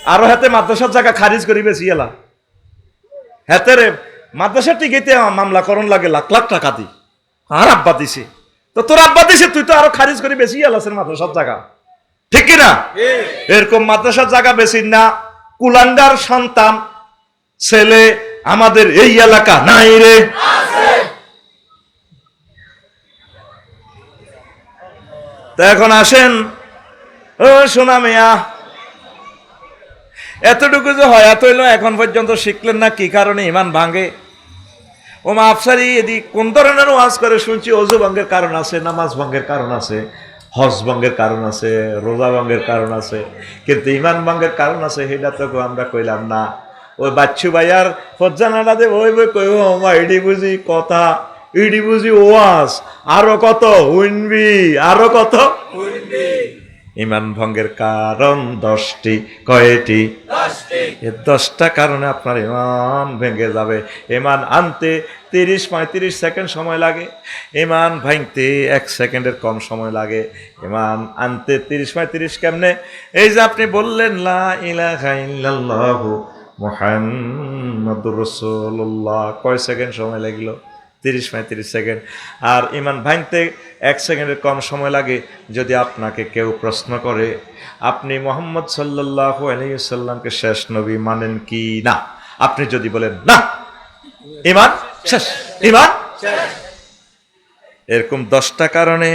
আরো হাতে মাদ্রাসার জায়গা খারিজ করি বেশি এলা হাতে রে মাদ্রাসার টিকিতে মামলা করণ লাগে লাখ লাখ টাকা দি আর আব্বা দিছে তো তোর আব্বা দিছে তুই তো আরো খারিজ করি বেশি এলাছেন মাদ্রাসার জায়গা ঠিক কিনা এরকম মাদ্রাসার জায়গা বেশি না কুলাঙ্গার সন্তান ছেলে আমাদের এই এলাকা নাই রে তা এখন আসেন ও সোনা মিয়া এতটুকু যে হয় এত হইলো এখন পর্যন্ত শিখলেন না কি কারণে ইমান ভাঙে ও মা আফসারি এদিক কোন ধরনের ওয়াজ করে শুনছি অজু ভঙ্গের কারণ আছে নামাজ ভঙ্গের কারণ আছে হজ ভঙ্গের কারণ আছে রোজা ভঙ্গের কারণ আছে কিন্তু ইমান ভঙ্গের কারণ আছে সেটা তো আমরা কইলাম না ওই বাচ্চু ভাইয়ার ফজ্জানাটা দে ওই বই কই মা ইডি বুঝি কথা ইডি বুঝি ওয়াজ আরো কত উইনবি আরো কত উইনবি ইমান ভঙ্গের কারণ 10টি কয়টি 10টা কারণে আপনার ইমান ভেঙে যাবে ইমান আনতে 30-35 সেকেন্ড সময় লাগে ইমান ভাঙতে 1 সেকেন্ডের কম সময় লাগে ইমান আনতে 30-35 কেমনে এই যে আপনি বললেন লা ইলাহা ইল্লাল্লাহু মুহাম্মাদুর রাসূলুল্লাহ কয় সেকেন্ড সময় লাগলো 30-35 সেকেন্ড আর ইমান ভাঙতে 1 সেকেন্ডের কম সময় লাগে যদি আপনাকে কেউ প্রশ্ন করে আপনি মুহাম্মদ সাল্লাল্লাহু আলাইহি ওয়াসাল্লামকে শেষ নবী মানেন কি না আপনি যদি বলেন না ইমান শেষ ইমান শেষ এরকম 10টা কারণে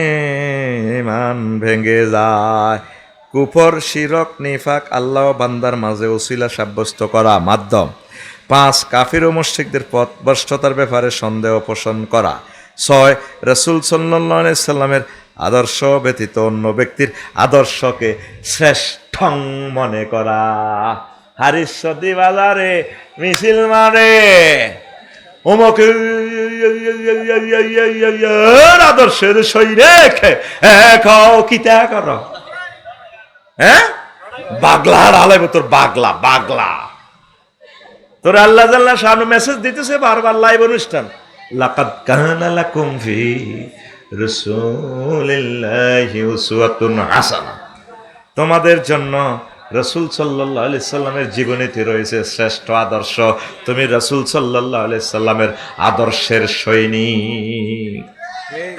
ইমান ভেঙে যায় কুফর শিরক নিফাক আল্লাহ বান্দার মাঝে ওসিলা সাব্যস্ত করা মাধ্যম 5 কাফির ও মুশরিকদের পথভ্রষ্টতার ব্যাপারে সন্দেহ পোষণ করা 6 রাসূল সাল্লাল্লাহু আলাইহি সাল্লামের আদর্শ ব্যতীত অন্য ব্যক্তির আদর্শকে শ্রেষ্ঠ মনে করা হারিসদি বাজারে মিছিল মারে অমুক আদর্শের শরীরে খাও কিতা করো হ্যাঁ বাগলার আলাই তোর বাগলা বাগলা তোর আল্লাহ জাল্লাহ সামনে মেসেজ দিতেছে বারবার লাইভ অনুষ্ঠান লাকাদ কানা লাকুম ফি রাসূলিল্লাহি উসওয়াতুন হাসানা তোমাদের জন্য রাসূল সাল্লাল্লাহু আলাইহি সাল্লামের জীবনীতে রয়েছে শ্রেষ্ঠ আদর্শ তুমি রাসূল সাল্লাল্লাহু আলাইহি সাল্লামের আদর্শের সৈনিক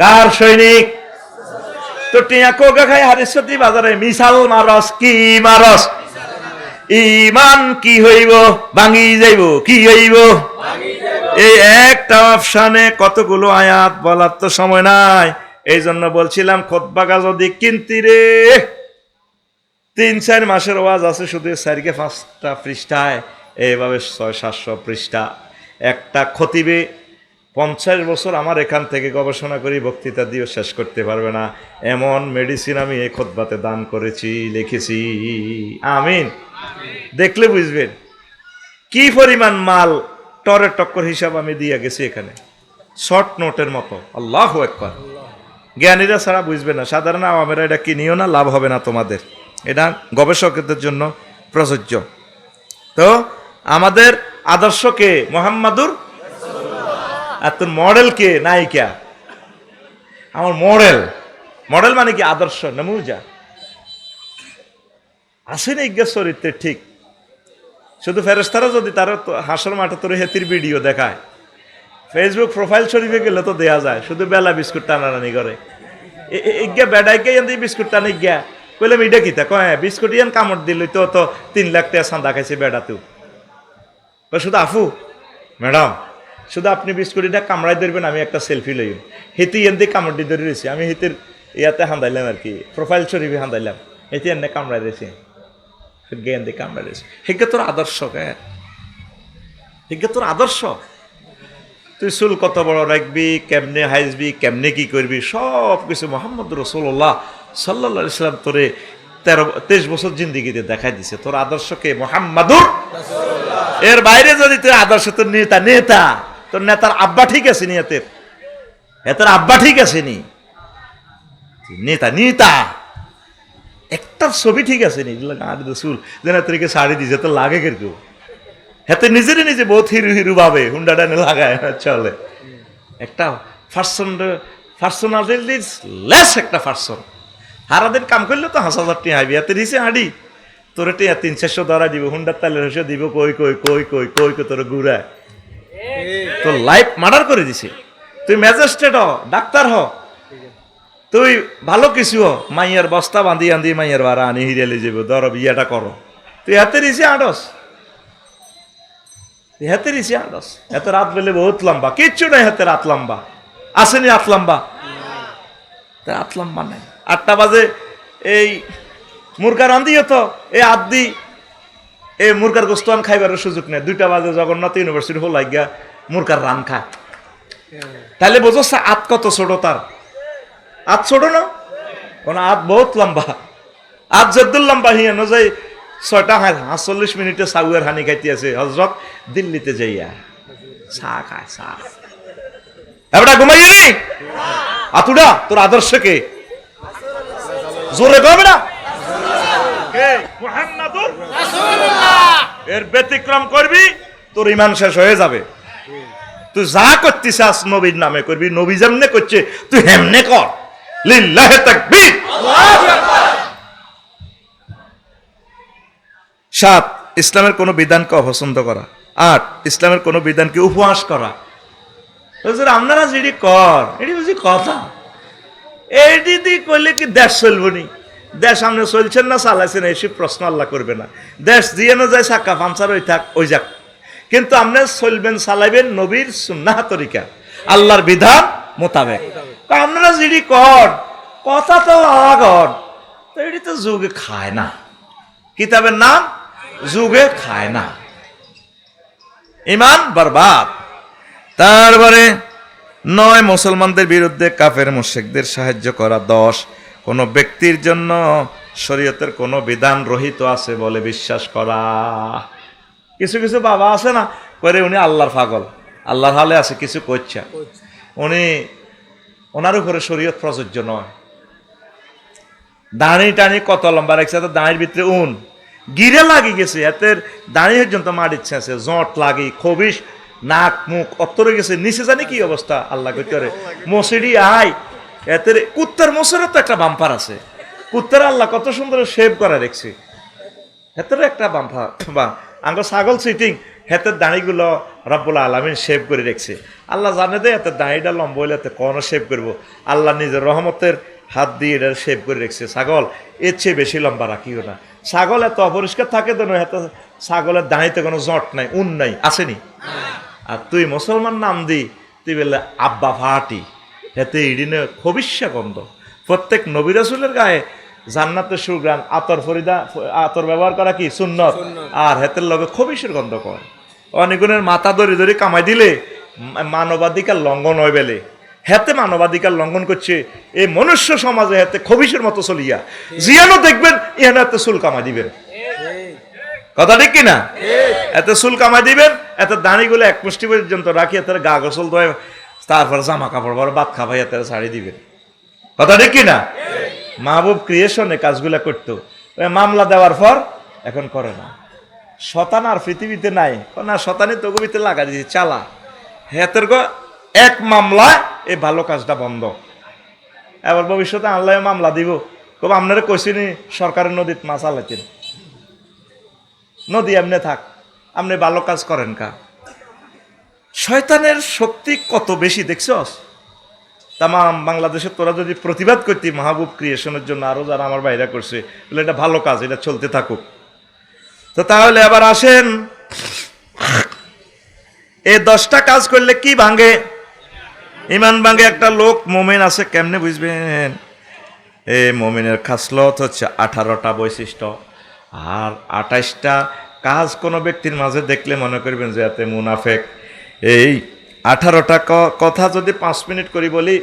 কার সৈনিক তো টিয়া কোগা খাই হারিসতি বাজারে মিসাল মারস কি মারস ইমান কি হইব ভাঙি যাইব কি হইব এই একটা অপশনে কতগুলো আয়াত বলার তো সময় নাই এই জন্য বলছিলাম খুতবা যদি কিনতি রে 3-4 মাসের ওয়াজ আছে শুধু 4-5টা পৃষ্ঠায় এইভাবে 600-700 পৃষ্ঠা একটা খতিবে 50 বছর আমার এখান থেকে গবেষণা করি বক্তৃতা দিয়ে শেষ করতে পারবে না এমন মেডিসিন আমি এই খুতবাতে দান করেছি লিখেছি আমিন দেখলে বুঝবেন কি পরিমাণ মাল টরে টক্কর হিসাব আমি দিয়ে গেছি এখানে শর্ট নোটের মতো আল্লাহু আকবার জ্ঞানীরা ছাড়া বুঝবে না সাধারণ আওয়ামেরা এটা কিনিও না লাভ হবে না তোমাদের এটা গবেষকদের জন্য প্রযোজ্য তো আমাদের আদর্শকে মুহাম্মাদুর আর তোর মডেল কে নায়িকা আমার মডেল মডেল মানে কি আদর্শ নমুজা আসেনি ইজ্ঞাস চরিত্রের ঠিক শুধু ফেরেশতারা যদি তার হাসর মাঠে তোর হেতির ভিডিও দেখায় ফেসবুক প্রোফাইল শরীফে গেলে তো দেয়া যায় শুধু বেলা বিস্কুট টানাটানি করে ইজ্ঞা বেড়াইকে বিস্কুট টানি গিয়া কইলাম এটা কিতা কয় বিস্কুট ইয়ান কামড় দিল তো 3 লাখ টাকা চাঁদা খাইছে বেড়া তুই শুধু আফু ম্যাডাম শুধু আপনি বিস্কুটিটা কামড়াই ধরবেন আমি একটা সেলফি লই হেতি এনতে কামড় দিয়ে ধরে রয়েছি আমি হেতির ইয়াতে হান্দাইলাম আর কি প্রোফাইল শরীফে হান্দাইলাম হেতি এনে কামড়াই দিয়েছি গেন্দে কামড়াই দিয়েছি হেগে তোর আদর্শ হেগে তোর আদর্শ তুই চুল কত বড় রাখবি কেমনে হাইজবি কেমনে কি করবি সব কিছু মুহাম্মদ রাসূলুল্লাহ সাল্লাল্লাহু আলাইহি সাল্লাম তোরে 23 বছর জিন্দেগিতে দেখাই দিছে তোর আদর্শকে মুহাম্মাদুর রাসূলুল্লাহ এর বাইরে যদি তুই আদর্শ তোর নেতা তোর নেতার আব্বা ঠিক আছে নি এতের আব্বা ঠিক আছে নি নেতা একটা ছবি ঠিক আছে নি গাড়ি চুল যেন তোরকে শাড়ি দিছে তো লাগে কেউ হাতে নিজেরই নিজে বহুত হিরু হিরু ভাবে হুন্ডা ডানে লাগায় চলে একটা পার্সোনালিটি লেস একটা পার্সন সারাদিন কাম করলে তো 5,000 টাকা হাইবি এতে দিছে হাঁড়ি তোর টিয়া 300-400 ধরা দিব, হুন্ডার তালের রসে দিব, কই কই কই কই কই কই তোর ঘুরা, তোর লাইফ মার্ডার করে দিছে। তুই ম্যাজিস্ট্রেট হ, ডাক্তার হ, তুই ভালো কিছু হ, মাইয়ার বস্তা বাঁধি আন্ধি মাইয়ার বাড়া আনি হিরিয়ালি যাব, ধর বিয়াটা করো, তুই হাতে দিছি আডস, হাতে দিছি আডস। এত রাত বেলে বহুত লম্বা, কিচ্ছু নাই হাতে রাত লম্বা, আসেনি রাত লম্বা, রাত লম্বা নাই। 8টা বাজে এই মুরগার রান্ধিও তো এই আদি এই মুরগার গোস্তান খাইবার সুযোগ নেই। 2টা বাজে জগন্নাথ ইউনিভার্সিটি হল লাগিয়া মুরগার রান খা, তাহলে বোঝো আত কত ছোট, তার আত ছোট না, কোন আত বহুত লম্বা, আত যদ্দুল লম্বা হিয়া ন যাই 6টা 45 মিনিটে সাউয়ের হানি খাইতে আছে হজরত দিল্লিতে যাইয়া চা খায়, চা এবার ঘুমাইয়ে নেই আতুডা, তোর আদর্শ কে? জোরে কবে না মুহাম্মাদুর রাসূলুল্লাহ, এর ব্যতিক্রম করবি তোর ঈমান শেষ হয়ে যাবে। তুই যা করতিস নবীর নামে করবি, নবী যেমনে করছে তুই হেমনে কর, লিল্লাহি তাকবীর, আল্লাহু আকবার। 7 ইসলামের কোন বিধানকে অপছন্দ করা। 8 ইসলামের কোন বিধানকে উপহাস করা। হুজুর আপনারা যেটি কর এটি বুঝি কথা, এইটি দিয়ে করলে কি দেশ চলবো নি? দেশ আপনি চলছেন না চালাইছেন এসব প্রশ্ন আল্লাহ করবে না। দেশ দিয়ে না যায় চাক্কা পাঞ্চার হয়ে থাক ওই যাক, কিন্তু আপনি চলবেন চালাইবেন নবীর সুন্নাহ তরিকা, আল্লাহর বিধান মোতাবেক। আপনারা যেটি কর কথা তো আলাগর, তো এটি তো যুগে খায় না, কিতাবের নাম যুগে খায় না, ঈমান বরবাদ। তারপরে 9 মুসলমানদের বিরুদ্ধে কাফের মুশরিকদের সাহায্য করা। 10 কোন ব্যক্তির জন্য শরীয়তের কোন বিধান রহিত আছে বলে বিশ্বাস করা। কিছু কিছু বাবা আছে না করে উনি আল্লাহর পাগল, আল্লাহর হালে আছে কিছু করছে, উনি ওনার উপরে শরীয়ত প্রযোজ্য নয়। দাঁড়ি টানি কত লম্বা রাখছে, দাঁড়ির ভিতরে উন গিরে লাগি গেছে, এতে দাঁড়ি পর্যন্ত মারিচ্ছে আছে, জট লাগি খবিস নাক মুখ অত্তরে গেছে, নিচে জানি কি অবস্থা আল্লাহ করে। মসিডি আয় এতে কুত্তার মোসেরও তো একটা বাম্পার আছে, কুত্তার আল্লাহ কত সুন্দর শেভ করা দেখছি, হেতের একটা বাম্পার বা আঙ্গ ছাগল সিটিং, হেতের দাঁড়িগুলো রব্বুল আলামিন শেভ করে রেখেছে। আল্লাহ জানে দে এত দাঁড়িটা লম্বা হইলে এত কোনো শেভ করবো, আল্লাহ নিজের রহমতের হাত দিয়ে এটা শেভ করে রেখেছে। ছাগল এর চেয়ে বেশি লম্বা রাখিও না, ছাগল এত অপরিষ্কার থাকে তো এত ছাগলের দাঁড়িতে কোনো জট নাই উন নাই আসেনি। আর তুই মুসলমান নাম দি তুই বললে আব্বা ফাটি, এতে ইডিনে খবিষ্যা গন্ধ। প্রত্যেক নবী রাসূলের গায়ে জান্নাতের সুগ্রাণ, আতর ফরিদা আতর ব্যবহার করা কি সুন্নত, আর হেতের লগে খবিশের গন্ধ কর। অনেকগুণের মাথা ধরে ধরে কামাই দিলে মানবাধিকার লঙ্ঘন হয় বেলে, হেতে মানবাধিকার লঙ্ঘন করছে এই মনুষ্য সমাজে, হেতে খবিশের মতো চলিয়া জিয়ানো দেখবেন ইহানো এত চুল কামাই দিবেন, কথা ঠিক কিনা? এত চুল কামাই দিবেন, এত দাঁড়িগুলো 1 মুষ্টি পর্যন্ত রাখি, এত গা গোসল ধোয়, তারপর জামা কাপড় পর ভাত খাবাই এত শাড়ি দিবেন, কথা ঠিক কিনা? মাহবুব ক্রিয়েশনে কাজগুলা করতো, মামলা দেওয়ার পর এখন করে না। শতান আর পৃথিবীতে নাই, না শতানি তগুবিতে লাগা দিয়েছে চালা, হেতের গো 1 মামলায় এই ভালো কাজটা বন্ধ। এবার ভবিষ্যতে আল্লাহ মামলা দিব, কব আপনারা কইছিনি সরকারের নদীত মাছ আলাইতেন, নদী এমনি থাক, আপনি ভালো কাজ করেন কা। শয়তানের শক্তি কত বেশি দেখছস? তামাম বাংলাদেশে তোরা যদি প্রতিবাদ করতি মাহবুব ক্রিয়েশনের জন্য, আরো যারা আমার বাইরে করছে, বলে এটা ভালো কাজ, এটা চলতে থাকুক। তো তাহলে আবার আসেন, এই 10টা কাজ করলে কি ভাঙে? ইমান ভাঙে। একটা লোক মোমেন আছে কেমনে বুঝবেন? এই মোমেনের খাসলত হচ্ছে 18টা বৈশিষ্ট্য, আর 28টা কাজ কোনো ব্যক্তির মাঝে দেখলে মনে করবেন যে এতে মুনাফেক। এই 18টা কথা যদি 5 মিনিট করি বলি,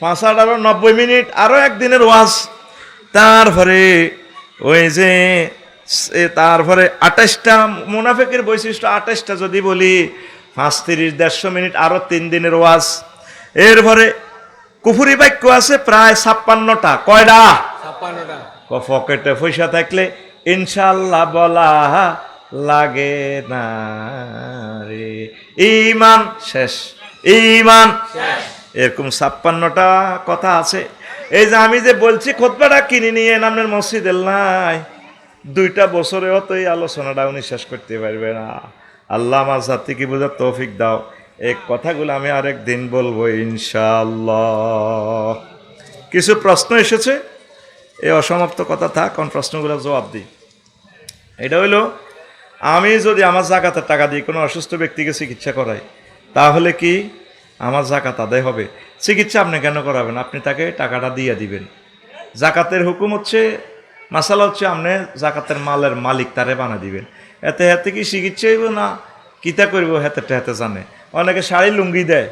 5 আর 90 মিনিট, আরো একদিনের ওয়াজ। তারপরে ওই যে তারপরে 28টা মুনাফেকের বৈশিষ্ট্য, 28টা যদি বলি 5 30 150 মিনিট, আরো 3 দিনের ওয়াজ। এরপরে কুফুরি বাক্য আছে প্রায় 56টা। কয়টা? 56টা। পকেটে পয়সা থাকলে ইনশাআল্লাহ বলা লাগে না রে, ঈমান শেষ, ঈমান শেষ। এরকম 56টা কথা আছে। এই যে আমি যে বলছি খুতবাটা কিনে নিয়ে আপনার মসজিদের নাই, 2টা বছরেও তো এই আলোচনাটা উনি শেষ করতে পারবে না। আল্লাহ আমার জাতিকে বোঝার তৌফিক দাও। এই কথাগুলো আমি আরেক দিন বলবো ইনশাআল্লাহ। কিছু প্রশ্ন এসেছে, এই অসমাপ্ত কথা থাক, কারণ প্রশ্নগুলো জবাব দিই। এটা হইল, আমি যদি আমার জাকাতের টাকা দিয়ে কোনো অসুস্থ ব্যক্তিকে চিকিৎসা করাই, তাহলে কি আমার জাকাত আদায় হবে? চিকিৎসা আপনি কেন করাবেন? আপনি তাকে টাকাটা দিয়ে দিবেন। জাকাতের হুকুম হচ্ছে, মাসালা হচ্ছে, আপনি জাকাতের মালের মালিক তারে বানা দিবেন। এতে হাতে কি চিকিৎসা হইব না কিতা করব হাতে জানে। অনেকে শাড়ি লুঙ্গি দেয়,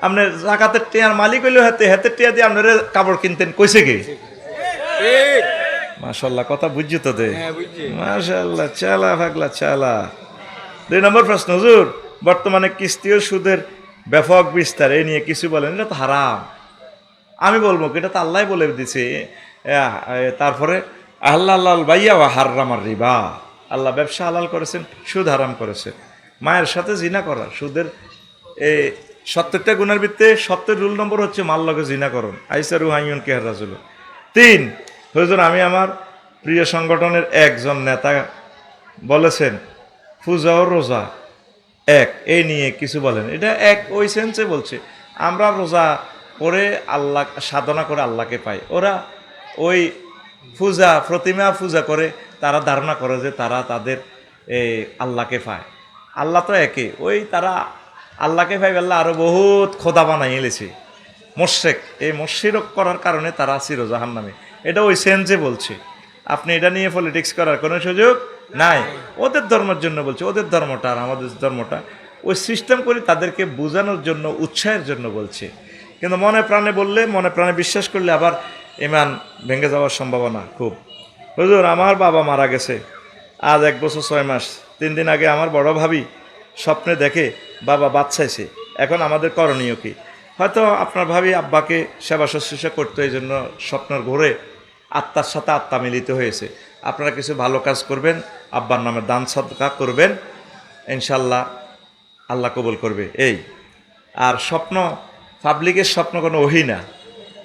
আপনি জাকাতের টেয়ার মালিক হইলেও হাতে টেয়া দিয়ে আপনারা কাপড় কিনতেন কইছে কে? মাশাআল্লাহ, কথা বুঝছি তো দে। মাশাআল্লাহ, চালা ফাগলা চালা। 2 নম্বর প্রশ্ন, হুজুর বর্তমানে কিস্তি ও সুদের ব্যাপক বিস্তার, এই নিয়ে কিছু বলেন। এটা তো হারাম। আমি বলবো কি, এটা তো আল্লাহ বলে দিছে। তারপরে আল্লাহ ভাইয়া হারামার রিবা, আল্লাহ ব্যবসা হালাল করেছেন, সুদ হারাম করেছে। মায়ের সাথে জিনা করা, সুদের এই 70টা গুণের ভিত্তিতে 70 রুল নম্বর হচ্ছে মাল লগে জিনা করুন। আইসারু হাইয়ুন কে হারাজুল। 3, হুজুর আমি আমার প্রিয় সংগঠনের একজন নেতা বলেছেন পূজা ও রোজা এক, এই নিয়ে কিছু বলেন। এটা এক ওই সেন্সে বলছে, আমরা রোজা করে আল্লাহ সাধনা করে আল্লাহকে পাই, ওরা ওই পূজা প্রতিমা পূজা করে তারা ধারণা করে যে তারা তাদের আল্লাহকে পায়। আল্লাহ তো একে, ওই তারা আল্লাহকে পাই আল্লাহ আরো বহুত খোদা বানাই এলেছে। মোশরেক, এই মোশরিক করার কারণে তারা চিরজাহান্নামে। এটা ওই সেন্সে বলছে। আপনি এটা নিয়ে পলিটিক্স করার কোনো সুযোগ নাই। ওদের ধর্মের জন্য বলছে, ওদের ধর্মটা আর আমাদের ধর্মটা ওই সিস্টেম করে তাদেরকে বোঝানোর জন্য, উৎসাহের জন্য বলছে। কিন্তু মনে প্রাণে বললে, মনে প্রাণে বিশ্বাস করলে আবার ইমান ভেঙে যাওয়ার সম্ভাবনা খুব। হুজুর আমার বাবা মারা গেছে আজ 1 বছর 6 মাস। 3 দিন আগে আমার বড় ভাবি স্বপ্নে দেখে বাবা বাচ্চাইছে। এখন আমাদের করণীয় কি? হয়তো আপনার ভাবি আব্বাকে সেবা শুশ্রূষা করতে, এই জন্য স্বপ্নের ঘোরে আত্মার সাথে আত্মা মিলিত হয়েছে। আপনারা কিছু ভালো কাজ করবেন, আব্বার নামে দান সদকা করবেন, ইনশাল্লাহ আল্লাহ কবুল করবে। এই আর স্বপ্ন, পাবলিকের স্বপ্ন কোনো ওহি না।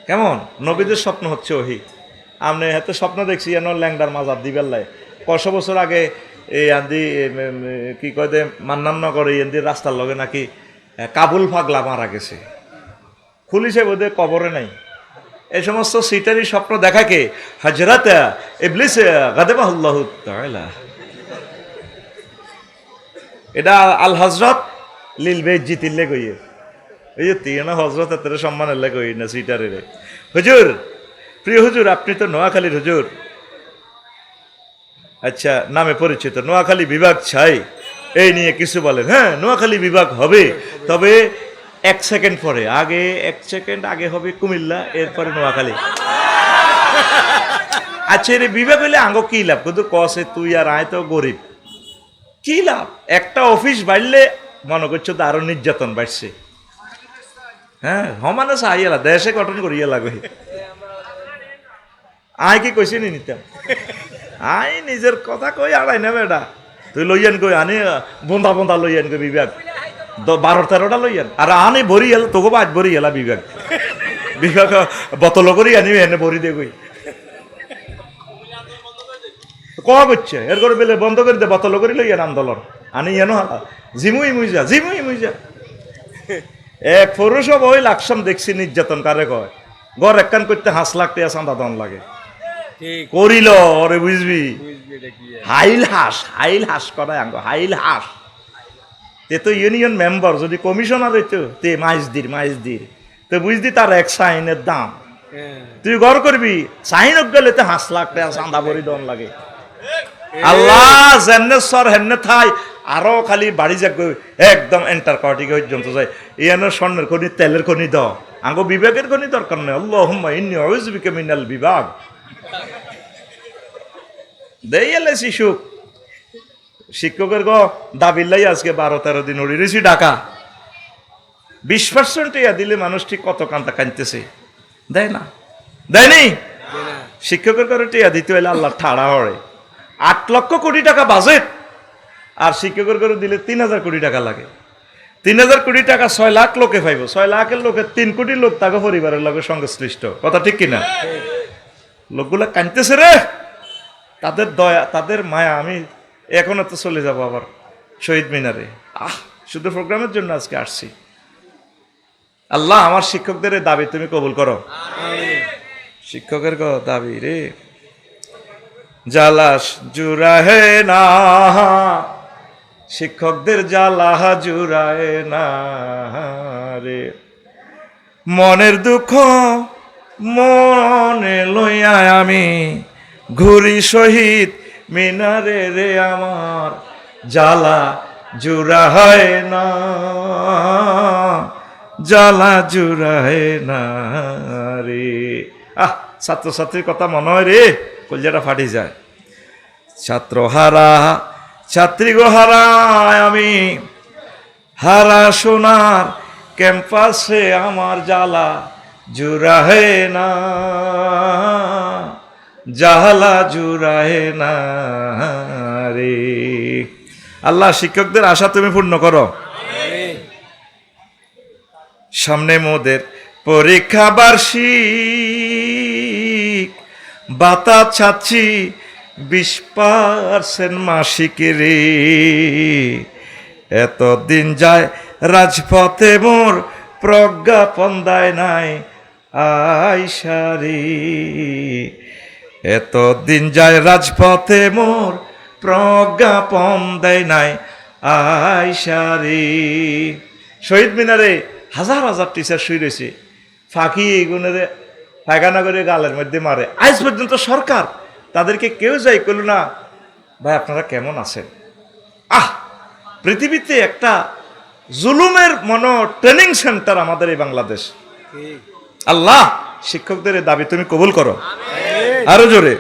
কেমন? নবীদের স্বপ্ন হচ্ছে ওহি। আপনি এত স্বপ্ন দেখছি যেন ল্যাংডার মাজার দিবেল্লায় 100 বছর আগে এই আন্দি কি কয় দে মান্নাননগর এই আন্দির রাস্তার লগে নাকি কাবুল পাগলা মারা গেছে, পুলিশে বোধহয় কবরে নাই। এই সমস্ত সিটারি স্বপ্ন দেখাকে হযরত ইবলিস গাদাবাহুল্লাহু তাআলা, এটা আল হযরত লিল বেজ্জিতিল্লে কইয়ে, এই যে তিনা হযরত এর সম্মানের লাগে কই না সিটারে রে। হুজুর, প্রিয় হুজুর, আপনি তো নোয়াখালীর হুজুর, আচ্ছা নামে পরিচিত, নোয়াখালী বিভাগ চাই, এই নিয়ে কিছু বলেন। হ্যাঁ, নোয়াখালী বিভাগ হবে, তবে 1 সেকেন্ড পরে, আগে 1 সেকেন্ড আগে হবে কুমিল্লা, এরপরে নোয়াখালী। আচ্ছা রে, বিভাগ হইলে আঙ্গ কি লাভ? কিন্তু কসে তুই আর আয় তো গরিব, কি লাভ? একটা অফিস বাড়লে মনে করছো তো আরো নির্যাতন বাড়ছে। হ্যাঁ, সমানে চাইলা দেশে গঠন করিয়া লাগে। আয় কি কইছি নি নিতাম, আই নিজের কথা কই আড়াই না বেটা, তুই লইয়ান কই আনি বন্ধা বন্ধা লইয়ান কই বিভাগ 12-13টা লইয়ান, আর আনি ভরি এলা তোকে বাজ ভরি এলা বিভাগ বিভাগ বোতল করি আনি এনে ভরি দে কই কয়া করছে এর করে বেলে বন্ধ করে দে, বোতল করি লইয়ান আন্দোলন আনি এনো জিমুই মুইজা জিমুই মুইজা। এক পৌরসভা ওই লাকসাম দেখছি নির্যাতন কারে কয়, ঘর একখান করতে 5 লাখ টাকা চাঁদা দন লাগে করিল ওরে বুঝবি। হাইল হাস করায় আঙ্গ হাইল হাস। তে তো ইউনিয়ন মেম্বার যদি কমিশনার হইতো তে মাইজ দির তো বুঝদি তার এক সাইনের দাম। তুই ঘর করবি সাইন গেলে তো 5 লাখ টাকা চাঁদা ভরি দন লাগে। আল্লাহ যেমনে সর হেমনে থাই, আরো খালি বাড়ি যাক একদম এন্টার পার্টিকে পর্যন্ত যায়। ইয়ানো স্বর্ণের খনি, তেলের খনি দ, আঙ্গো বিভাগের খনি দরকার নেই। আল্লাহুম্মা ইন্নী আউযু বিকা মিনাল বিভাগ। দেই এলে শিশু শিক্ষকের গো দাবিল্লাই আজকে 12-13 দিন উড়ি রয়েছি ঢাকা। 20% ইয়া দিলে মানুষ ঠিক কত কান্তা কানতেছে, দেয় না, দেয়নি। শিক্ষকের করে টিয়া দিতে হইলে আল্লাহ ঠাড়া হরে। 8 লক্ষ কোটি টাকা বাজেট, আর শিক্ষকের করে দিলে 3000 কোটি টাকা লাগে। 3000 কোটি টাকা 6 লাখ লোকে পাইব, 6 লাখের লোকে 3 কোটি লোক তাকে পরিবারের লোকের সংশ্লিষ্ট, কথা ঠিক কিনা? লোকগুলা কানতেছে রে, তাদের দয়া, তাদের মায়া। আমি এখনো তো চলে যাব আবার শহীদ মিনারে। শুধু প্রোগ্রামের জন্য আজকে আসছি। আল্লাহ আমার শিক্ষকদের দাবি তুমি কবুল করো। শিক্ষকের দাবি রে, জালাস জুড়াহে না, শিক্ষকদের জ্বালা জুড়ায় না রে, মনের দুঃখ মনে লইয়া আমি ঘুরি শহীদ মিনারে রে, আমার জ্বালা জুড়ায় না, জ্বালা জুড়ায় না রে। ছাত্রছাত্রীর কথা মনে হয় রে, কলজাটা ফাটি যায়। ছাত্র হারা ছাত্রী গো হারায় আমি, হারা সোনার ক্যাম্পাসে আমার জ্বালা জুড়ায় না, জ্বালা জুড়ায় না রে। আল্লাহ শিক্ষকদের আশা তুমি পূর্ণ করো। সামনে মোদের পরীক্ষা বার্ষিক, বাতা ছাচ্ছি 20% মাসিক রে, এতদিন যায় রাজপথে মোর প্রজ্ঞাপন দেয় নাই আইসারি, এতদিন যায় রাজপথে মোর প্রজ্ঞাপন দেয় নাই আইসারি। শহীদ মিনারে হাজার হাজার টিচার শুয়ে রয়েছে, ফাঁকি এগুলোরে পায়খানা করে গালের মধ্যে মারে। আজ পর্যন্ত সরকার তাদেরকে কেউ যাই করল না, ভাই আপনারা কেমন আছেন। পৃথিবীতে একটা জুলুমের ট্রেনিং সেন্টার আমাদের এই বাংলাদেশ। আল্লাহ শিক্ষকদের দাবি তুমি কবুল করো। আরো জোরে।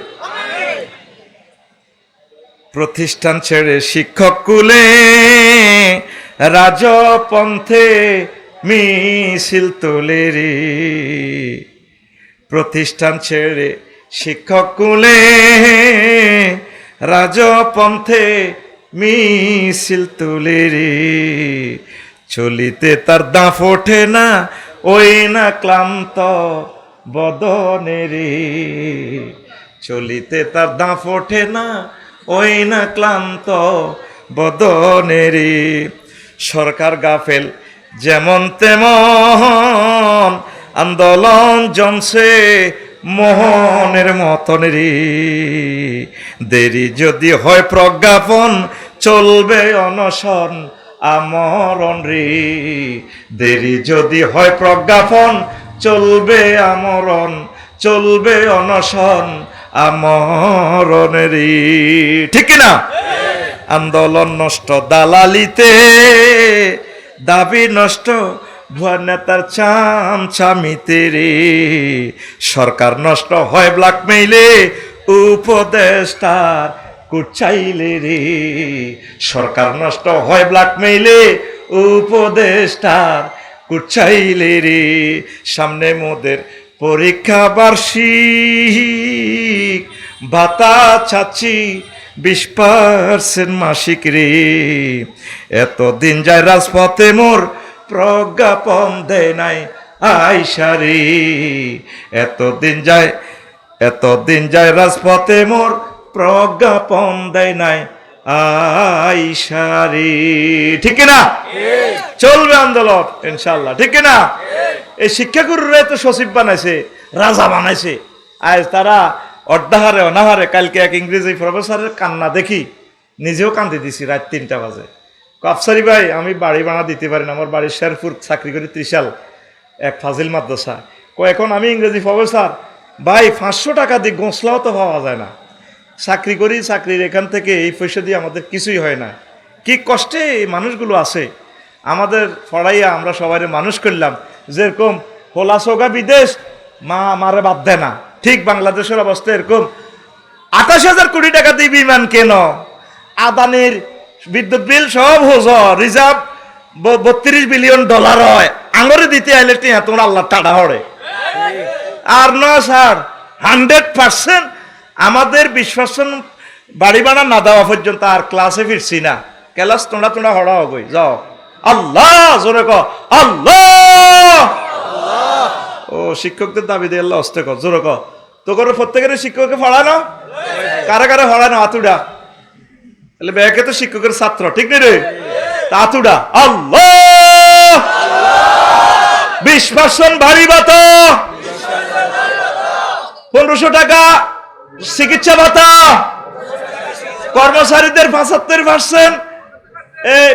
প্রতিষ্ঠান ছেড়ে শিক্ষক কুলে রাজপন্থে মিছিল তোলে রে, প্রতিষ্ঠান ছেড়ে শিক্ষক কুলে রাজপন্থে মিছিল তোলে রে, চলিতে তার দাঁত ওঠে না ওই না ক্লান্ত বদনে রে, চলিতে তার দাঁত ওঠে না ওই না ক্লান্ত বদনে রে। সরকার গাফেল যেমন তেমন আন্দোলন জমছে মোহনের মতন রে, দেরি যদি হয় প্রজ্ঞাপন চলবে অনশন আমরণ রে, দেরি যদি হয় প্রজ্ঞাপন চলবে আমরণ, চলবে অনশন আমরণ রে। ঠিক না? আন্দোলন নষ্ট দালালিতে, দাবি নষ্ট ভুয়া নেতার চামচামিতে রে, সরকার নষ্ট হয় ব্ল্যাকমেইলে উপদেষ্টার কুচাইলে রে, সরকার নষ্ট হয় ব্ল্যাকমেইলে উপদেষ্টার কুচাইলে রে। সামনে মোদের পরীক্ষা বার্ষিক, ভাতা চাচ্ছি 20% মাসিক রে, এতদিন যায় রাজপথে মোর প্রজ্ঞাপন দেয় নাই আইসারি, এতদিন যায় রাজপথে মোর প্রজ্ঞাপন দেয় নাই আইসারি। ঠিক না? চলবে আন্দোলন ইনশাল্লাহ। ঠিক না? এই শিক্ষাগুরুরা তো সচিব বানাইছে, রাজা বানাইছে। আজ তারা অর্ধাহারে অনাহারে, কালকে এক ইংরেজি প্রফেসরের কান্না দেখি নিজেও কান্দে দিছি রাত 3টা বাজে। আফসারি ভাই আমি বাড়ি বানা দিতে পারি না, আমার বাড়ির শেরপুর, চাকরি করি ত্রিশাল এক ফাজিল মাদ্রাসা। এখন আমি ইংরেজি প্রফেসর, ভাই 500 টাকা দিয়ে গোসলাও তো পাওয়া যায় না, চাকরি করি, চাকরির এখান থেকে এই পয়সা দিয়ে আমাদের কিছুই হয় না। কি কষ্টে এই মানুষগুলো আছে। আমাদের পড়াইয়া আমরা সবাই মানুষ করলাম, যেরকম হোলা সোগা বিদেশ মা মারে বাদ দেয় না, ঠিক বাংলাদেশের অবস্থা এরকম। 28,000 কোটি টাকা দিয়ে বিমান কেন, আদানির বিদ্যুৎ বিল সব হোজ, রিজার্ভ 32 বিলিয়ন ডলার হয়, আঙরে দিতে আইলে তোমরা আল্লাহ টাটা হরে। আর না স্যার, 100% আমাদের 20% বাড়ি বানা না দেওয়া পর্যন্ত আর ক্লাসে ফিরছি না। ক্লাস তোমরা হড়া হগই যাও। আল্লাহ জোরে ক আল্লাহ। ও শিক্ষকদের দাবি দিয়ে আল্লাহ হস্তে কর, জোরে ক। তো করে প্রত্যেকের শিক্ষককে পড়ানো কারা কারা হরায় না আতুডা, তাহলে ব্যাকে তো শিক্ষকের ছাত্র, ঠিক নেই রে? আতুডা আল্লাহ 20% ভারী ভাতা, 1500 টাকা চিকিৎসা ভাতা, কর্মচারীদের 75%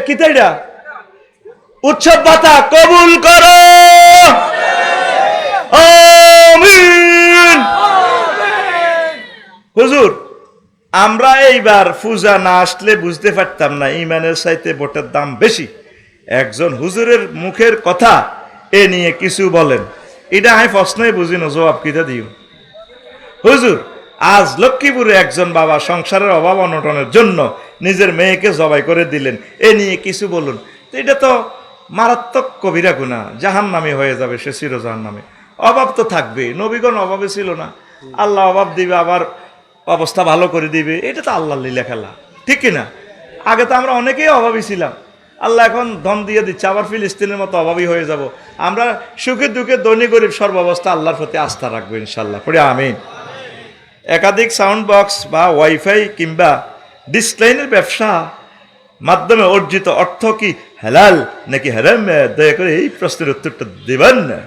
কি তাইডা উৎসব ভাতা কবুল করো, আমিন। হুজুর, আমরা এইবার পূজা না আসলে বুঝতে পারতাম না ইমানের চাইতে ভোটের দাম বেশি। একজন হুজুরের মুখের কথা এ নিয়ে কিছু বলেন, এটা আমি প্রশ্নই বুঝি না, জবাব কিটা দিও। হুজুর, আজ লক্ষ্মীপুরে একজন বাবা সংসারের অভাব অনটনের জন্য নিজের মেয়েকে জবাই করে দিলেন, এ নিয়ে কিছু বলুন। এটা তো মারাত্মক কবিরা গুনাহ, জাহান্নামী হয়ে যাবে সে, চির জাহান্নামে। অভাব তো থাকবে, নবীগণ অভাবে ছিল না, আল্লাহ অভাব দিবে আবার অবস্থা ভালো করে দিবে, এটা তো আল্লাহর লীলা খেলা, ঠিক কিনা? আগে তো আমরা অনেকেই অভাবী ছিলাম, আল্লাহ এখন ধন দিয়ে দিচ্ছে, আবার ফিলিস্তিনের মতো অভাবী হয়ে যাব। আমরা সুখে দুঃখে ধনী গরিব সর্বাবস্থা আল্লাহর প্রতি আস্থা রাখবো ইনশাল্লাহ, পড়ে আমিন। একাধিক সাউন্ড বক্স বা ওয়াইফাই কিংবা ডিসলাইনের ব্যবসা মাধ্যমে অর্জিত অর্থ কি হালাল নাকি হারাম? দয়া করে এই প্রশ্নের উত্তরটা দেবেন না।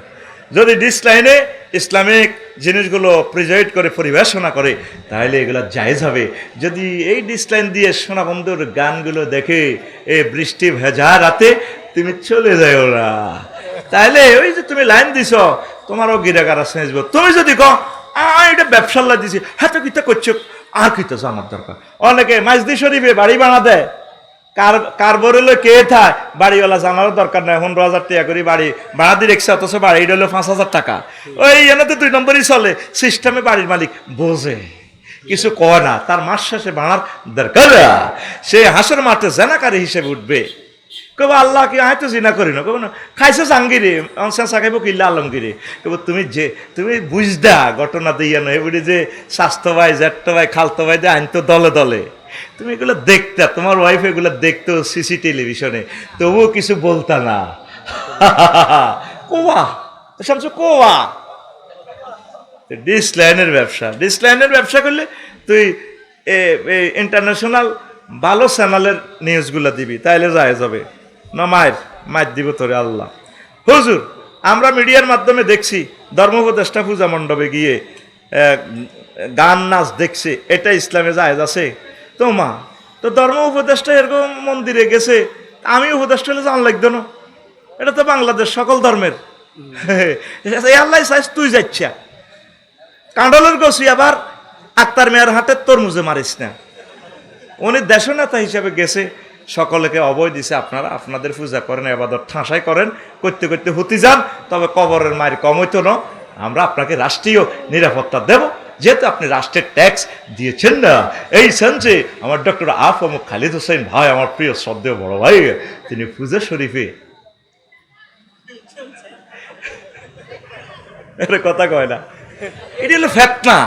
যদি ডিসলাইনে ইসলামিক জিনিসগুলো প্রিজাইড করে পরিবেশনা করে তাহলে এগুলো জায়েজ হবে। যদি এই ডিসলাইন দিয়ে সোনাবন্ধুর গানগুলো দেখে এই বৃষ্টি ভেজা রাতে তুমি চলে যাও না, তাহলে ওই যে তুমি লাইন দিছ তোমারও গিরাগারা সেঁচব। তুমি যদি কো এটা ব্যবসার লাই দিছি, হ্যাঁ তো কিতা করছো, আর কিতা জানার দরকার। অনেকে মাইজদি শরীফে বাড়ি বানা দেয়, কার বরেলো কে থায় বাড়িওয়ালা জানারও দরকার নাই। 15,000 টাকা করে বাড়ি ভাড়া দিয়ে রেখেছে, অথচ বাড়ি হলো 5,000 টাকা। ওই এনে তো 2 নম্বরই চলে সিস্টেমে, বাড়ির মালিক বোঝে কিছু কয় না, তার মাস শেষে ভাড়ার দরকার, সে হাঁসের মাঠে জেনাকারী হিসেবে উঠবে। কব আল্লাহ কি আয় তো জিনা করি না, কব না খাইছো জাঙ্গিরে চেঁচা খাইব কিল্লা আলমগিরে। কব তুমি বুঝদা ঘটনা দিয়ে নয়, এবারে যে স্বাস্থ্য ভাই জ্যাঠো ভাই খালতো ভাই যে আইন তো দলে দলে, তুমি এগুলো দেখতা, তোমার ওয়াইফ এগুলো দেখতো সিসি টেলিভিশনে, তবুও কিছু বলতা না। কোয়া সবচেয়ে কোয়া ডিসলাইনের ব্যবসা, ডিসলাইনের ব্যবসা করলে তুই ইন্টারন্যাশনাল ভালো চ্যানেলের নিউজগুলো দিবি, তাইলে যায় যাবে না। মায়ের দিব তোরে আল্লাহ। হুজুর, আমরা মিডিয়ার মাধ্যমে দেখছি ধর্মোপদেষ্টা পূজা মণ্ডপে গিয়ে গান নাচ দেখছে, এটা ইসলামে জায়েজ আছে? তো মা তো ধর্ম উপদেষ্টা এরকম মন্দিরে গেছে, আমি উপদেষ্টা হলে জান লাগতো না? এটা তো বাংলাদেশ সকল ধর্মের। আল্লাহ চাইছ তুই যাচ্ছা কাঁডলের গছি, আবার আক্তার মেয়ের হাতে তরমুজে মারিস না। উনি দেশনেতা হিসাবে গেছে, সকলকে অভয় দিছে, আপনারা আপনাদের পূজা করেন, এবাদত ঠাঁসাই করেন, করতে করতে হতে যান, তবে কবরের মায়ের কম হইতো না, আমরা আপনাকে রাষ্ট্রীয় নিরাপত্তা দেব, যেহেতু আপনি রাষ্ট্রের ট্যাক্স দিয়েছেন না। এই সেন্সে আমার ডক্টর আফম খালিদ হোসেন ভাই, আমার প্রিয় শ্রদ্ধেয় বড় ভাই, তিনি পূজা শরীফে কথা কয় না, এটি হলো ফেতনা।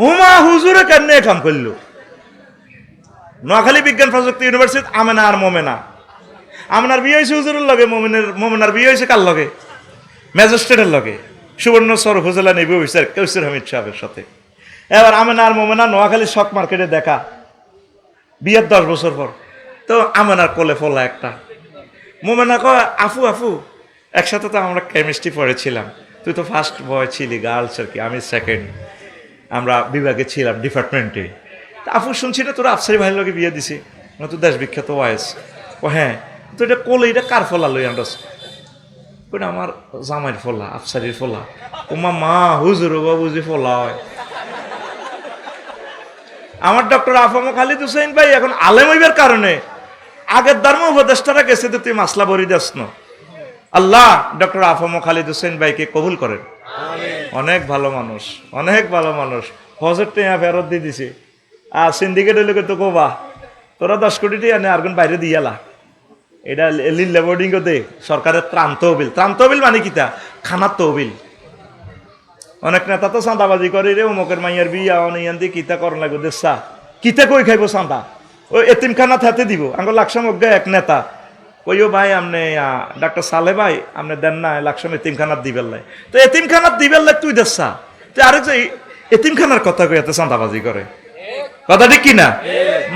হুমা হুজুরে কেন কাম করলো? নোয়াখালী বিজ্ঞান প্রযুক্তি ইউনিভার্সিটি আমেনা আর মোমেনা, আমেনার বিয়ে হয়েছে হুজুরের লগে, মোমেনার বিয়ে হয়েছে কার লগে? ম্যাজিস্ট্রেটের লগে, সুবর্ণচর উপজেলা নির্বাহী অফিসার কৌশির হামিদ সাহেবের সাথে। এবার আমেনা আর মোমেনা নোয়াখালী শক মার্কেটে দেখা, বিয়ের 10 বছর পর। তো আমেনার কোলে ফলা একটা, মোমেনা কয় আফু একসাথে তো আমরা কেমিস্ট্রি পড়েছিলাম, তুই তো ফার্স্ট বয় ছিলি গার্লস আর কি, আমি সেকেন্ড, আমরা বিভাগে ছিলাম ডিপার্টমেন্টে। তা আফু শুনছি না তোরা আফসারি ভাইয়ের লগে বিয়ে দিছি, তো দেশ বিখ্যাত ওয়াইস। ও হ্যাঁ, তো এটা কোলে, এটা কার ফলা লই আমরা? ওটা আমার জামাইয়ের ফলা, আফসারির ফলা। ওমা মা হুজুর বুঝি ফলা হয়। আমার ডক্টর আফম খালিদ হুসেন ভাই এখন আলেম হইবার কারণে আগের ধর্ম উপদেষ্টারা গেছে, তো তুই মাসলা বরি দাস না। আল্লাহ ডক্টর আফম খালিদ হুসেন ভাইকে কবুল করেন, অনেক ভালো মানুষ, অনেক ভালো মানুষ। হজের টেয়া ফেরত দিয়ে দিছে, আর সিন্ডিকেট হইলে তো কবা তোরা 10 কোটি টিয়া নে আর বাইরে দিয়ালা, এটা লিল্লা বোর্ডিংও দে, সরকারের ত্রাণ তহবিল মানে কিতা? খানার তহবিল। অনেক নেতা তো চাঁদাবাজি করে রে, অমুকের মাইয়ার বিয়া অনিয়ান দিয়ে কিতা করেন লাগবে দেশা, কিতা কই খাইব চাঁদা? ওই এতিমখানা থাতে দিব। আঙ্গ লাকসাম অজ্ঞা এক নেতা কইও ভাই আপনি ডাক্তার সালে ভাই আপনি দেন না লাকসাম এতিমখানার দিবেল লাই, তো এতিমখানার দিবেল লাই তুই দেশা, তুই আরেক যে এতিমখানার কথা কই এত চাঁদাবাজি করে। কথা ঠিক কিনা?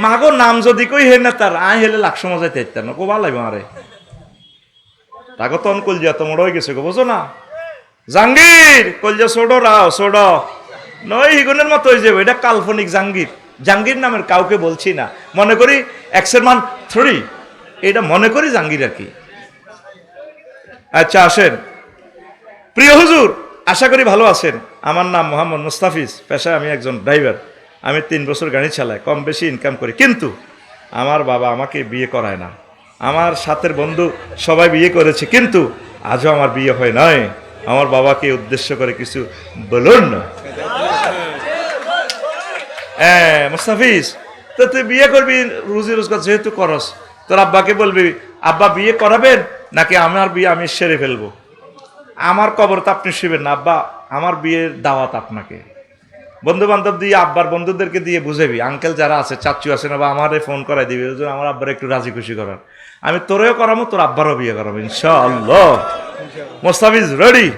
মাগো নাম যদি কই হে না তার আই হেলে লাখ সময় যাইতে ইত্যার না কোবা লাগবে আরে তাকে তন কলজিয়া তো মোড় হয়ে গেছে গো বুঝো না জাহাঙ্গীর কলজিয়া ছোড়ো রাও ছোড়ো নয় হিগুনের মতো হয়ে যাবে এটা কাল্পনিক জাহাঙ্গীর জাহাঙ্গীর নামের কাউকে বলছি না মনে করি এক্সের মান 3 এটা মনে করি জাহাঙ্গীর আর কি আচ্ছা আসেন প্রিয় হুজুর আশা করি ভালো আছেন আমার নাম মোহাম্মদ মুস্তাফিজ পেশায় আমি একজন ড্রাইভার আমি 3 বছর গাড়ি চালাই কম বেশি ইনকাম করি কিন্তু আমার বাবা আমাকে বিয়ে করায় না আমার সাথের বন্ধু সবাই বিয়ে করেছে কিন্তু আজও আমার বিয়ে হয় নাই আমার বাবাকে উদ্দেশ্য করে কিছু বলুন না মুস্তাফিজ তো তুই বিয়ে করবি রুজি রোজগার যেহেতু করস তোর আব্বাকে বলবি আব্বা বিয়ে করাবেন নাকি আমার বিয়ে আমি সেরে ফেলবো আমার কবর তো আপনি শুবেন না আব্বা আমার বিয়ের দাওয়াত আপনাকে বন্ধু বান্ধব দিয়ে আব্বার বন্ধুদেরকে দিয়ে বুঝাবি আঙ্কেল যারা আছে চাচু আছে না বা আমারে ফোন করাই দিবি আমার আব্বার একটু রাজি খুশি করার আমি তোরেও করাবো তোর আব্বারও বিয়ে করাবো ইনশাআল্লাহ মুস্তাফিজ রেডি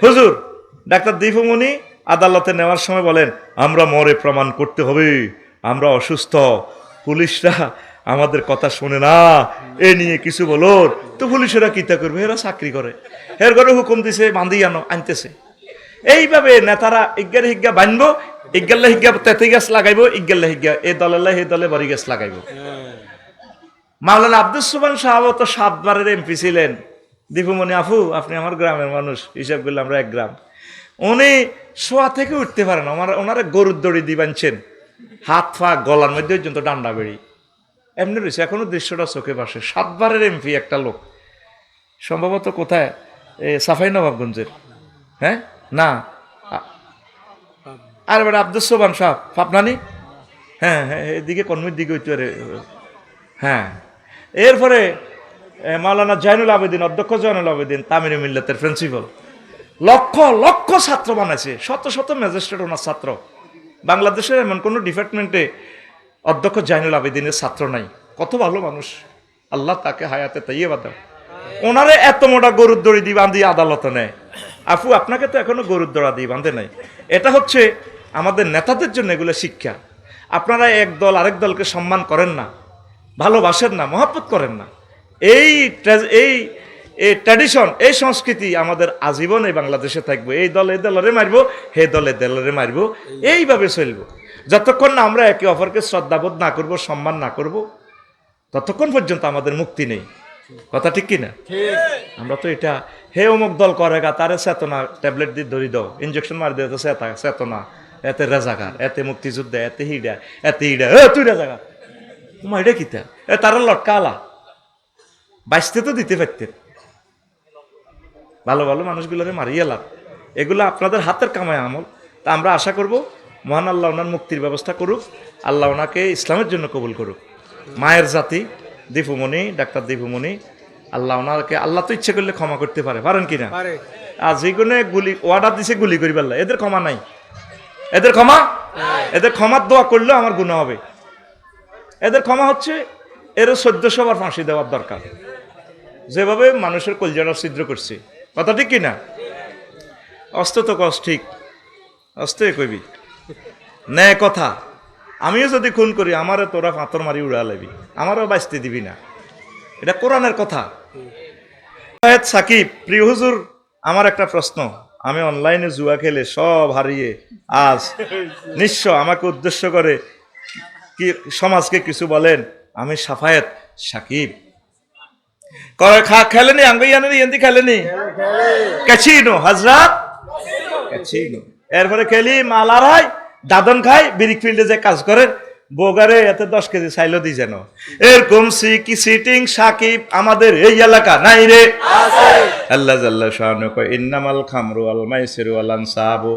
হুজুর ডাক্তার দীপুমণি আদালতে নেওয়ার সময় বলেন আমরা মরে প্রমাণ করতে হবে আমরা অসুস্থ পুলিশরা আমাদের কথা শুনে না এ নিয়ে কিছু বলো তো পুলিশেরা কিতা করবে এরা চাকরি করে এর ঘরে হুকুম দিছে বান্ধি আনতেছে এইভাবে নেতারা ইজ্ঞার হিজ্ঞা বানবো ইজ্ঞাল্লা হিজ্ঞা তেতে গাছ লাগাইবো ইজ্ঞাল্লা হিজ্ঞা এ দলেল্লা হে দলে বড়ি গাছ লাগাইবো মাওলানা আব্দুল সুবহান সাহেব তো 7 বারের এমপি ছিলেন দীপুমণি আফু আপনি আমার গ্রামের মানুষ হিসাব করলে আমরা এক গ্রাম উনি শোয়া থেকে উঠতে পারেন ওনারা গরুর দড়ি দিয়ে বানছেন হাত ফা গলার মধ্যে পর্যন্ত ডান্ডা বেড়ি এমনি রয়েছে এখনো দৃশ্যটা চোখে বাসে 7 বারের এমপি একটা লোক সম্ভবত কোথায় সাফাই নবাবগঞ্জের হ্যাঁ না আর বেটা আব্দুল সুবহান সাহেব ফাপনানি হ্যাঁ হ্যাঁ এদিকে কর্মীর দিকে হইতে পারে হ্যাঁ এরপরে মাওলানা জাইনুল আবেদিন অধ্যক্ষ জাইনুল আবেদিন তামিরি মিল্লাতের প্রিন্সিপাল লক্ষ লক্ষ ছাত্র বানাইছে শত শত ম্যাজিস্ট্রেট ওনার ছাত্র বাংলাদেশের এমন কোনো ডিপার্টমেন্টে অধ্যক্ষ জাইনুল আবেদিনের ছাত্র নাই কত ভালো মানুষ আল্লাহ তাকে হায়াতে তাইয়ে বাদাও ওনারে এত মোটা গরুর দড়ি দিয়ে বাঁধি আদালতে নেয় আফু আপনাকে তো এখনো গরুর দড়া দিয়ে বাঁধে নাই এটা হচ্ছে আমাদের নেতাদের জন্য এগুলো শিক্ষা আপনারা এক দল আরেক দলকে সম্মান করেন না ভালোবাসেন না মহব্বত করেন না এই ট্র্যাডিশন এই সংস্কৃতি আমাদের আজীবন এই বাংলাদেশে থাকবে এই দল এই দলরে মারবো হে দলে দলরে মারবো এইভাবে চলবো যতক্ষণ না আমরা একে অপরকে শ্রদ্ধাবোধ না করব সম্মান না করব ততক্ষণ পর্যন্ত আমাদের মুক্তি নেই কথা ঠিক কিনা আমরা তো এটা হে অমুক দল করেগা তারে চেতনা ট্যাবলেট দিয়ে ধরি দাও ইঞ্জেকশন মারি দিয়ে তো চেতনা এতে রেজাগার এতে মুক্তিযুদ্ধ এতে হিডা তুই রেজাগার তোমার এটা কিতা তারা লটকা আলা বাইসতে তো দিতে পারতেন ভালো ভালো মানুষগুলোরে মারিয়ে লাভ এগুলো আপনাদের হাতের কামায় আমল তা আমরা আশা করব মহান আল্লাহ ওনার মুক্তির ব্যবস্থা করুক আল্লাহ ওনাকে ইসলামের জন্য কবুল করুক মায়ের জাতি দীপুমণি ডাক্তার দীপুমণি আল্লাহ ওনাকে আল্লাহ তো ইচ্ছে করলে ক্ষমা করতে পারেন কিনা আর যেগুলো গুলি অর্ডার দিছে গুলি করি পারলা এদের ক্ষমা নাই এদের ক্ষমার দোয়া করলেও আমার গুনাহ হবে এদের ক্ষমা হচ্ছে এর 1400 বার ফাঁসি দেওয়ার দরকার যেভাবে মানুষের কলজাটা ছিদ্র করছে কথা ঠিক কিনা অস্ত তো কষ্ট ঠিক অস্তে কইবি নে কথা আমিও যদি খুন করি আমারও তোরা পাথর মারি উড়া লাবি আমারও বাঁচতে দিবি না এটা কোরআনের কথা সাকিব প্রিয় হুজুর আমার একটা প্রশ্ন আমি অনলাইনে জুয়া খেলে সব হারিয়ে আজ নিঃস্ব আমাকে উদ্দেশ্য করে কি সমাজকে কিছু বলেন আমি সাফায়েত সাকিব খেলেনি আঙ্গাইয়ানি এন্দি খেলেনি কাছিনো হযরত কাছিনো এরপরে খেলি মালারাই দাদন খাই ব্রিক ফিল্ডে যে কাজ করেন বোগারে এতে 10 কেজি চাইলো দি যেন এরকম সিটিং সাকিব আমাদের এই এলাকা নাই রে আছে আল্লাহ জাল্লা শানু কয় ইন্নামাল খামরু ওয়াল মাইসিরু ওয়াল আনসাবু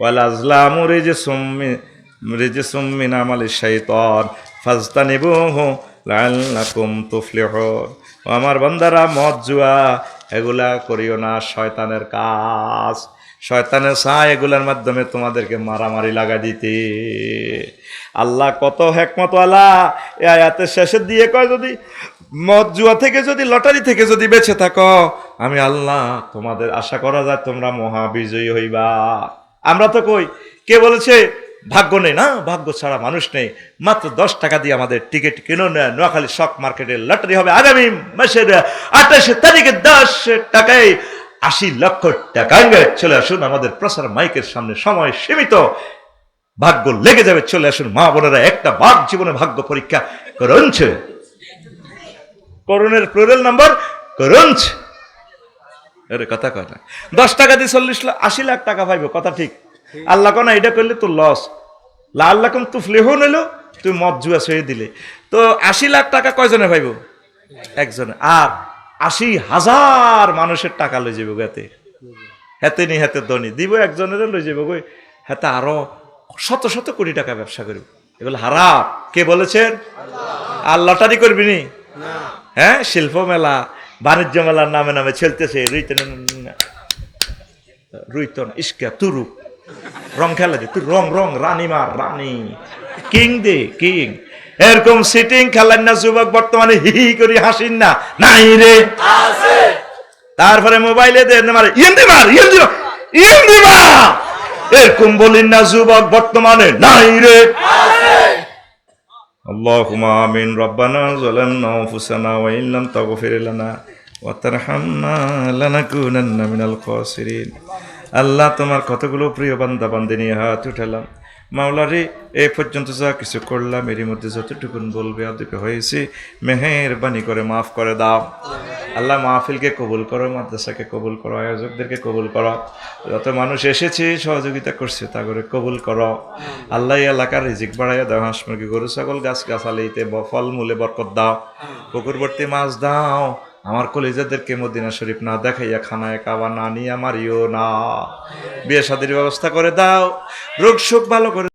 ওয়াল আজলামু রিজসুম মিন আমালিশ শাইতান ফাজতানিবুহু লাআল্লাকুম তুফলিহুন আমার বান্দারা মদ জুয়া এগুলা করিও না শয়তানের কাজ শয়তানের ছায়া এগুলোর মাধ্যমে তোমাদেরকে মারামারি লাগা দিতে আল্লাহ কত হিকমতওয়ালা এই আয়াতের শেষে দিয়ে কয় যদি মদ জুয়া থেকে যদি লটারি থেকে যদি বেঁচে থাকো আমি আল্লাহ তোমাদের আশা করা যায় তোমরা মহাবিজয়ী হইবা আমরা তো কই কে বলেছে ভাগ্য নেই না, ভাগ্য ছাড়া মানুষ নেই। মাত্র 10 টাকা দিয়ে আমাদের টিকিট কিনুন, নোয়াখালী শক মার্কেটের লটারি হবে আগামী মাসের 28 তারিখে 10 টাকায় 80 লক্ষ টাকা। চলে আসুন আমাদের প্রচার মাইকের সামনে, সময় সীমিত, ভাগ্য লেগে যাবে। চলে আসুন মা বোনেরা, একটা বার জীবনে ভাগ্য পরীক্ষা করুনছে, করুণের প্লুরাল নাম্বার করুনছে। এর কথা কয় না, 10 টাকা দিয়ে 80 লাখ টাকা পাইব, কথা ঠিক। আল্লাহ কোনা এটা করলে তো লস, আল্লাহ কম তুফলিহ নিল, তুই মদ জুয়া ছেড়ে দিলে তো 80 লাখ টাকা কয়জনে পাইব? একজনে। আর 80,000 মানুষের টাকা লই যাবো গাতে, হাতে নি হাতে ধনী দিব, একজনের লই যাবো গই, হাতে আরো শত শত কোটি টাকা ব্যবসা করব। এগুলো হারাম। কে বলেছেন? আল্লাহটারি করবি নি? হ্যাঁ, শিল্প মেলা বাণিজ্য মেলার নামে নামে চলতেছে, রুইতন ইস্কা তুরু রং খেলা দে, তুই রং রং রানী মার রানী, কিং দে কিং, এরকম সিটিং খেলেন না যুবক বর্তমানে, হি হি করি হাসিন না, নাই রে আছে। তারপরে মোবাইলে দে মার ইন্দি মার ইন্দি ইন্দি মার, এরকম বলিন না যুবক বর্তমানে, নাই রে আছে। আল্লাহুম্মা আমিন। রব্বানা যালামনা আনফুসানা ওয়া ইন লাম তাগফির লানা ওয়া তারহামনা লানাকুনান্না মিনাল খাসিরিন। আল্লাহ, তোমার কতগুলো প্রিয় বান্দা বান্দি নিয়ে হাত উঠালাম মাওলারে, এই পর্যন্ত যা কিছু করলাম এরই মধ্যে যতটুকুন বলবে আদবে হয়েছে, মেহেরবানি করে মাফ করে দাও আল্লাহ। মাহফিলকে কবুল করো, মাদ্রাসাকে কবুল করো, আয়োজকদেরকে কবুল করো, যত মানুষ এসেছে সহযোগিতা করছে তা করে কবুল করো আল্লাহ। এলাকার রিজিক বাড়াইয়া দাও, হাঁস মুরগি গরু ছাগল গাছ গাছালিতে ফল মূলে বরকত দাও, পুকুরবর্তী মাছ দাও। আমার কলিজাদেরকে মদিনা শরীফ না দেখাইয়া খানায় কাবা না নিয়ে মারিও না, বিয়ে শাদীর ব্যবস্থা করে দাও, রোগ শোক ভালো করে